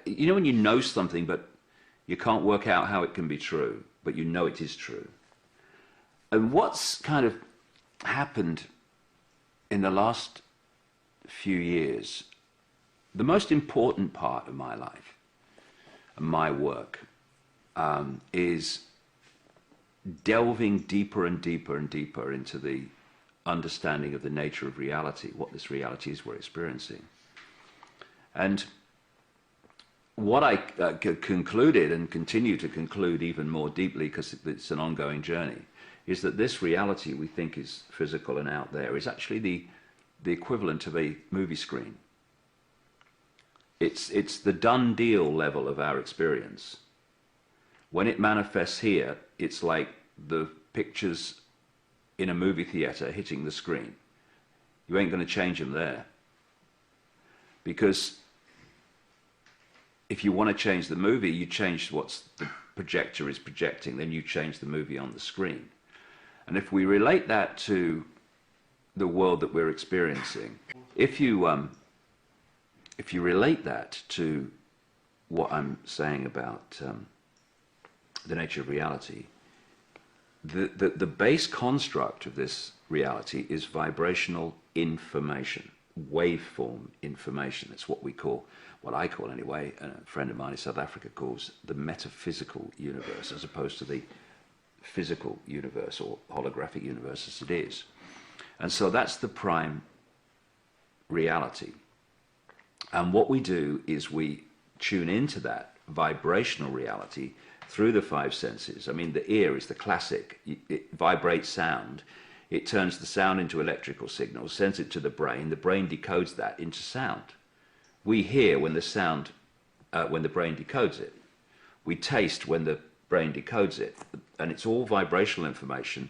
you know when you know something, but you can't work out how it can be true, but you know it is true. And what's kind of happened in the last few years, the most important part of my life and my work is delving deeper and deeper and deeper into the understanding of the nature of reality, what this reality is we're experiencing. And what I concluded and continue to conclude even more deeply, because it's an ongoing journey, is that this reality we think is physical and out there is actually the equivalent of a movie screen. It's the done deal level of our experience. When it manifests here, it's like the pictures in a movie theater hitting the screen. You ain't going to change them there. Because if you want to change the movie, you change what the projector is projecting, then you change the movie on the screen. And if we relate that to the world that we're experiencing, if you relate that to what I'm saying about the nature of reality, the base construct of this reality is vibrational information, waveform information. It's what we call, what I call anyway, and a friend of mine in South Africa calls the metaphysical universe, as opposed to the physical universe or holographic universe as it is. And so that's the prime reality. And what we do is we tune into that vibrational reality through the five senses. I mean, the ear is the classic. It vibrates sound. It turns the sound into electrical signals, sends it to the brain decodes that into sound. We hear when the sound, when the brain decodes it. We taste when the brain decodes it. And it's all vibrational information,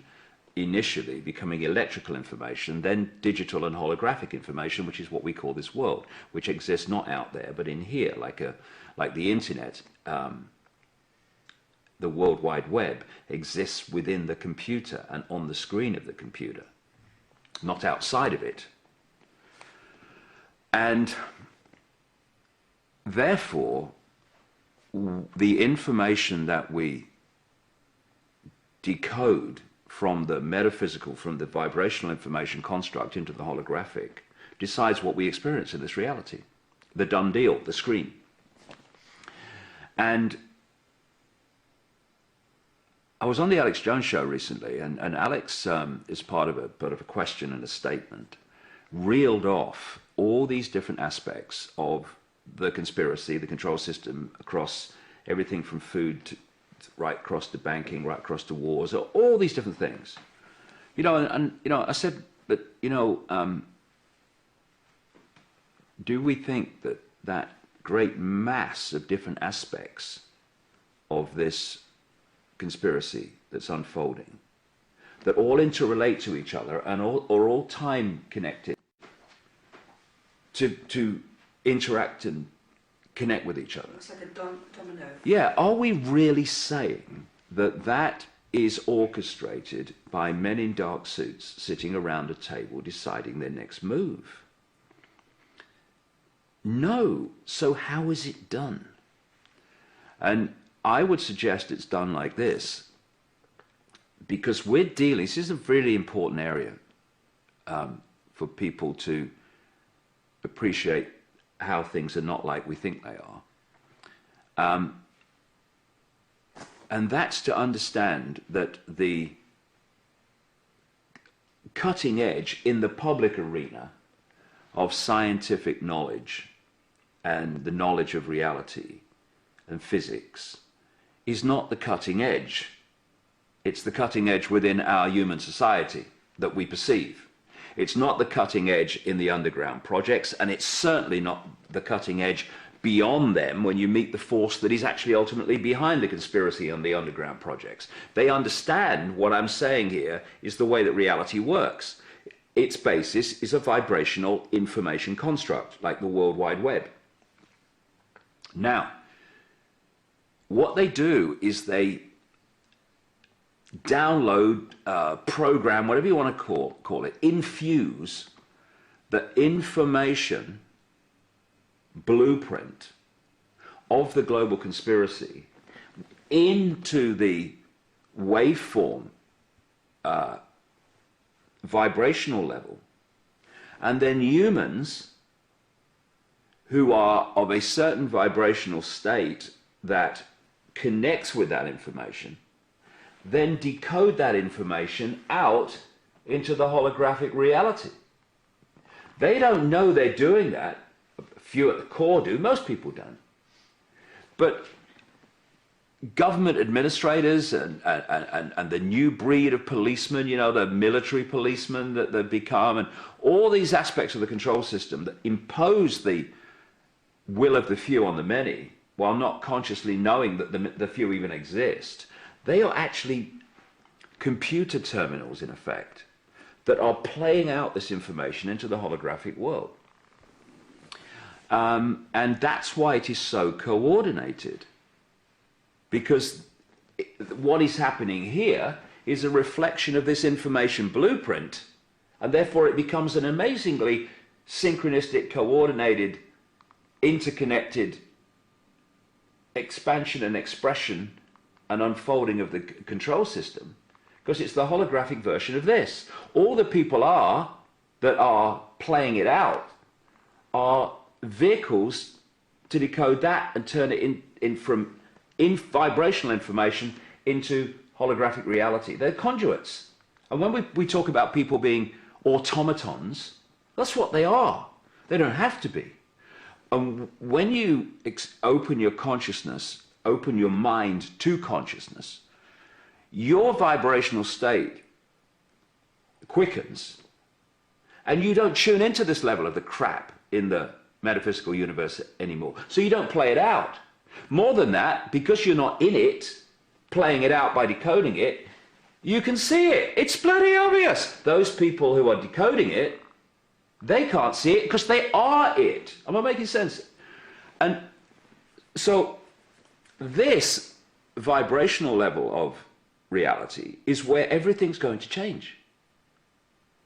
initially becoming electrical information, then digital and holographic information, which is what we call this world, which exists not out there, but in here, like the internet. The World Wide Web exists within the computer and on the screen of the computer, not outside of it. And therefore, the information that we decode from the metaphysical, from the vibrational information construct into the holographic, decides what we experience in this reality. The done deal, the screen. And I was on the Alex Jones show recently, and Alex, as part of a question and a statement, reeled off all these different aspects of the conspiracy, the control system, across everything from food to right across to banking, right across to wars, all these different things. You know, and you know, I said, but you know, do we think that that great mass of different aspects of this conspiracy that's unfolding, that all interrelate to each other and are all time connected to interact and connect with each other? It's like a domino. Yeah, are we really saying that that is orchestrated by men in dark suits sitting around a table deciding their next move? No. So how is it done? And I would suggest it's done like this, because we're dealing, this is a really important area for people to appreciate how things are not like we think they are. And that's to understand that the cutting edge in the public arena of scientific knowledge and the knowledge of reality and physics is not the cutting edge. It's the cutting edge within our human society that we perceive. It's not the cutting edge in the underground projects, and it's certainly not the cutting edge beyond them when you meet the force that is actually ultimately behind the conspiracy and the underground projects. They understand what I'm saying here is the way that reality works. Its basis is a vibrational information construct, like the World Wide Web. Now, what they do is they download, program, whatever you want to call it, infuse the information blueprint of the global conspiracy into the waveform vibrational level, and then humans who are of a certain vibrational state that connects with that information then decode that information out into the holographic reality. They don't know they're doing that. A few at the core do. Most people don't. But government administrators and the new breed of policemen, you know, the military policemen that they've become, and all these aspects of the control system that impose the will of the few on the many, while not consciously knowing that the few even exist, they are actually computer terminals, in effect, that are playing out this information into the holographic world. And that's why it is so coordinated. Because what is happening here is a reflection of this information blueprint, and therefore it becomes an amazingly synchronistic, coordinated, interconnected expansion and expression and unfolding of the control system, because it's the holographic version of this. All the people that are playing it out are vehicles to decode that and turn it from vibrational information into holographic reality. They're conduits. And when we talk about people being automatons, that's what they are. They don't have to be. And when you open your consciousness, open your mind to consciousness, your vibrational state quickens, and you don't tune into this level of the crap in the metaphysical universe anymore. So you don't play it out. More than that, because you're not in it, playing it out by decoding it, you can see it. It's bloody obvious. Those people who are decoding it, they can't see it because they are it. Am I making sense? And so this vibrational level of reality is where everything's going to change.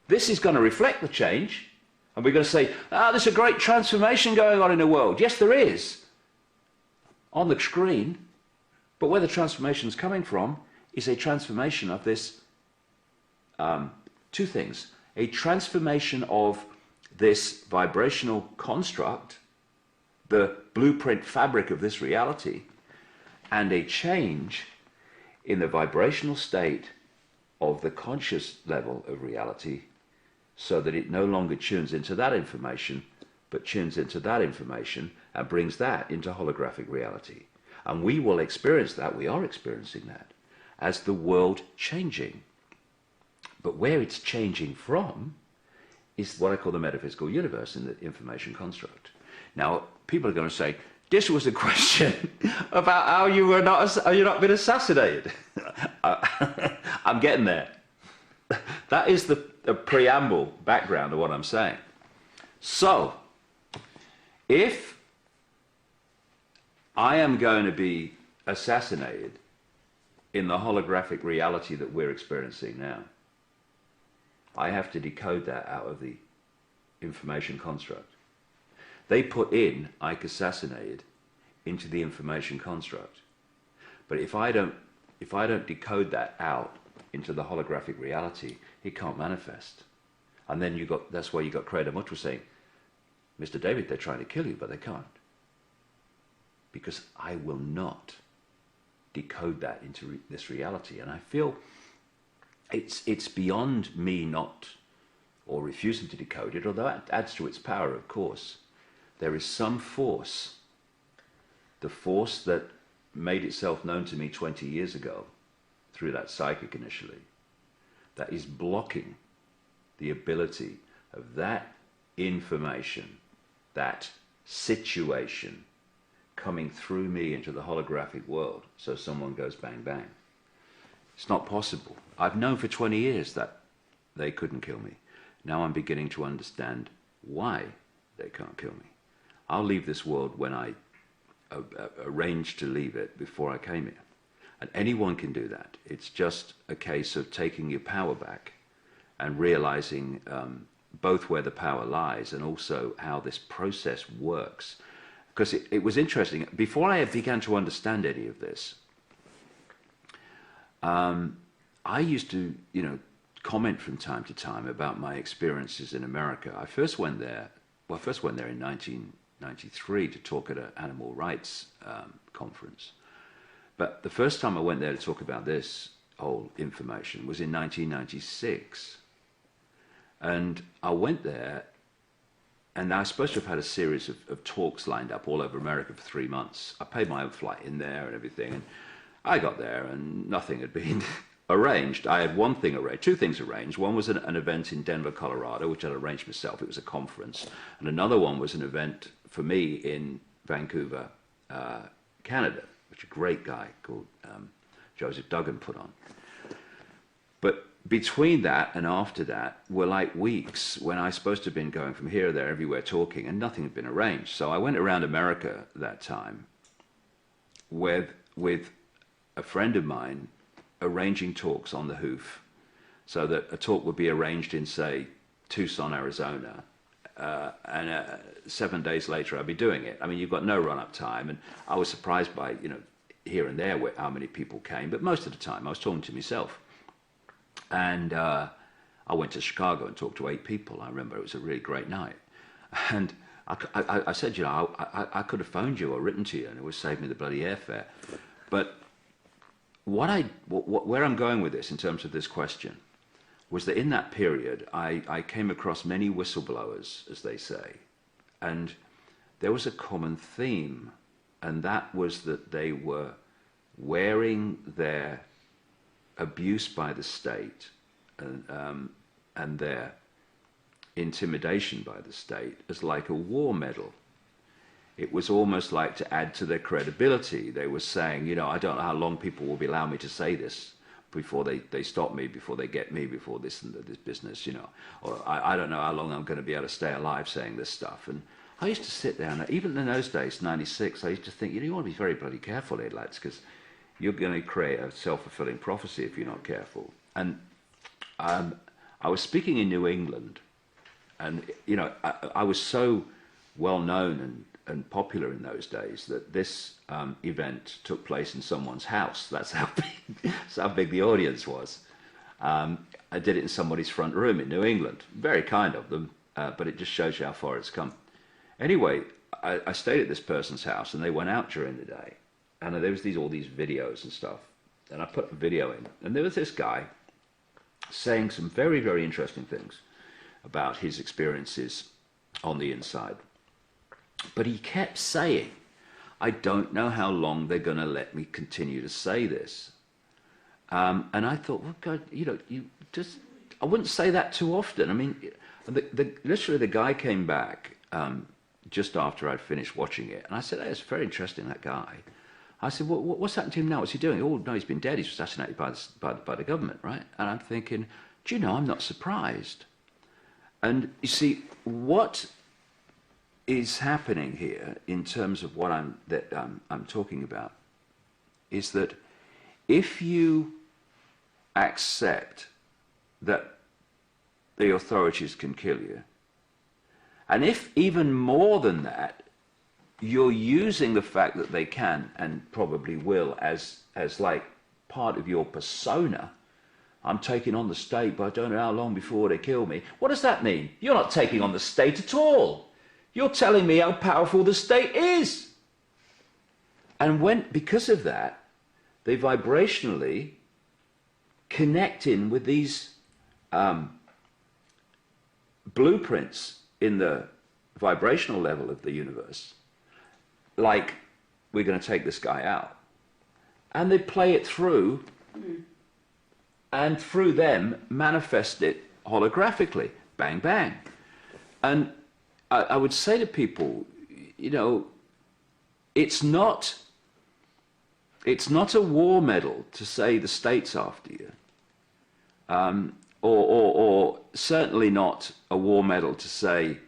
This is going to reflect the change, and we're going to say, there's a great transformation going on in the world. Yes, there is, on the screen, but where the transformation is coming from is a transformation of this, two things. A transformation of this vibrational construct, the blueprint fabric of this reality, and a change in the vibrational state of the conscious level of reality, so that it no longer tunes into that information, but tunes into that information and brings that into holographic reality. And we will experience that, we are experiencing that, as the world changing. But where it's changing from is what I call the metaphysical universe in the information construct. Now, people are going to say, this was a question about how you're not been assassinated. I'm getting there. That is the preamble background of what I'm saying. So, if I am going to be assassinated in the holographic reality that we're experiencing now, I have to decode that out of the information construct. They put in Icke assassinated into the information construct. But if I don't decode that out into the holographic reality, it can't manifest. And then that's why you got Creator Mutra saying, Mr. David, they're trying to kill you, but they can't. Because I will not decode that into this reality. And I feel it's beyond me not or refusing to decode it, although that adds to its power, of course. There is some force, the force that made itself known to me 20 years ago through that psychic initially, that is blocking the ability of that information, that situation coming through me into the holographic world, so someone goes bang bang. It's not possible. I've known for 20 years that they couldn't kill me. Now I'm beginning to understand why they can't kill me. I'll leave this world when I arranged to leave it before I came here. And anyone can do that. It's just a case of taking your power back and realizing both where the power lies and also how this process works. because it was interesting. Before I began to understand any of this, I used to, comment from time to time about my experiences in America. I first went there in 1993 to talk at an animal rights conference. But the first time I went there to talk about this whole information was in 1996. And I went there, and I was supposed to have had a series of talks lined up all over America for 3 months. I paid my own flight in there and everything, and I got there and nothing had been arranged. I had one thing arranged, two things arranged. One was an event in Denver, Colorado, which I'd arranged myself. It was a conference. And another one was an event for me in Vancouver, Canada, which a great guy called Joseph Duggan put on. But between that and after that were like weeks when I was supposed to have been going from here, there, everywhere talking, and nothing had been arranged. So I went around America that time with a friend of mine arranging talks on the hoof so that a talk would be arranged in, say, Tucson, Arizona, and 7 days later I'd be doing it. I mean, you've got no run-up time, and I was surprised by, here and there how many people came, but most of the time I was talking to myself. And I went to Chicago and talked to 8 people. I remember it was a really great night. And I said, I could have phoned you or written to you, and it would save me the bloody airfare. But where I'm going with this in terms of this question was that in that period, I came across many whistleblowers, as they say, and there was a common theme, and that was that they were wearing their abuse by the state and their intimidation by the state as like a war medal. It was almost like to add to their credibility. They were saying, I don't know how long people will be allowing me to say this before they stop me, before they get me, before this and this business, or I don't know how long I'm going to be able to stay alive saying this stuff. And I used to sit there, and even in those days, 96, I used to think, you want to be very bloody careful here, lads, because you're going to create a self-fulfilling prophecy if you're not careful. And I was speaking in New England, and I was so well known and popular in those days that this event took place in someone's house. That's how big the audience was. I did it in somebody's front room in New England. Very kind of them, but it just shows you how far it's come. Anyway, I stayed at this person's house, and they went out during the day. And there was all these videos and stuff. And I put a video in. And there was this guy saying some very, very interesting things about his experiences on the inside. But he kept saying, I don't know how long they're going to let me continue to say this. And I thought, well, God, I wouldn't say that too often. I mean, literally the guy came back just after I'd finished watching it. And I said, hey, it's very interesting, that guy. I said, well, what's happened to him now? What's he doing? Oh, no, he's been dead. He's assassinated by the government, right? And I'm thinking, do you know, I'm not surprised. And you see, what is happening here in terms of what I'm talking about is that if you accept that the authorities can kill you, and if even more than that, you're using the fact that they can and probably will as like part of your persona. I'm taking on the state, but I don't know how long before they kill me. What does that mean? You're not taking on the state at all. You're telling me how powerful the state is. And because of that, they vibrationally connect in with these blueprints in the vibrational level of the universe. Like, we're going to take this guy out. And they play it through, and through them manifest it holographically. Bang, bang. And I would say to people, it's not a war medal to say the state's after you. Or certainly not a war medal to say,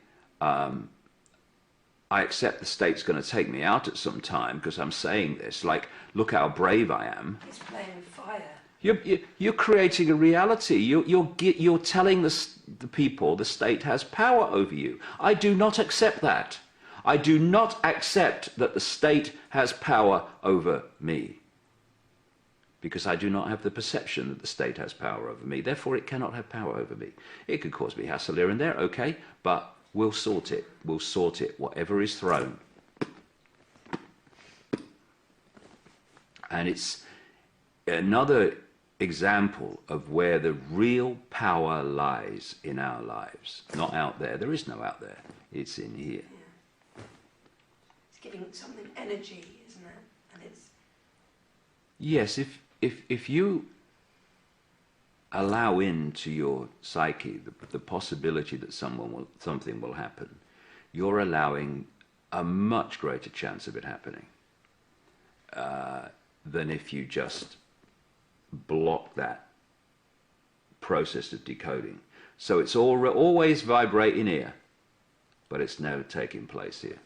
I accept the state's going to take me out at some time because I'm saying this. Like, look how brave I am. He's playing with fire. You're creating a reality. You're telling the people the state has power over you. I do not accept that. I do not accept that the state has power over me, because I do not have the perception that the state has power over me. Therefore, it cannot have power over me. It could cause me hassle here and there, okay, but we'll sort it. We'll sort it, whatever is thrown. And it's another example of where the real power lies in our lives. Not out there. There is no out there. It's in here. Yeah. It's giving something energy, isn't it? And it's... Yes, if you allow into your psyche the possibility that something will happen, you're allowing a much greater chance of it happening than if you just block that process of decoding. So it's always vibrating here, but it's now taking place here.